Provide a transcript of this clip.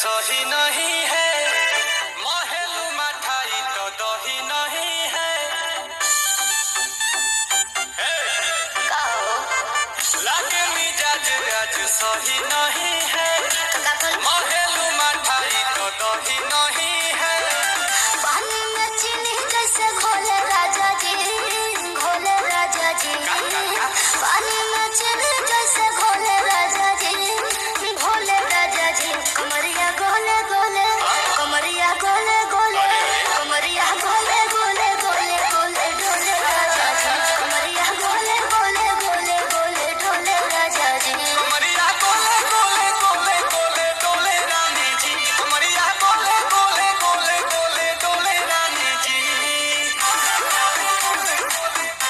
सही नहीं है महलू मठाई तो दही नहीं है लागे मिजाज आज सही नहीं है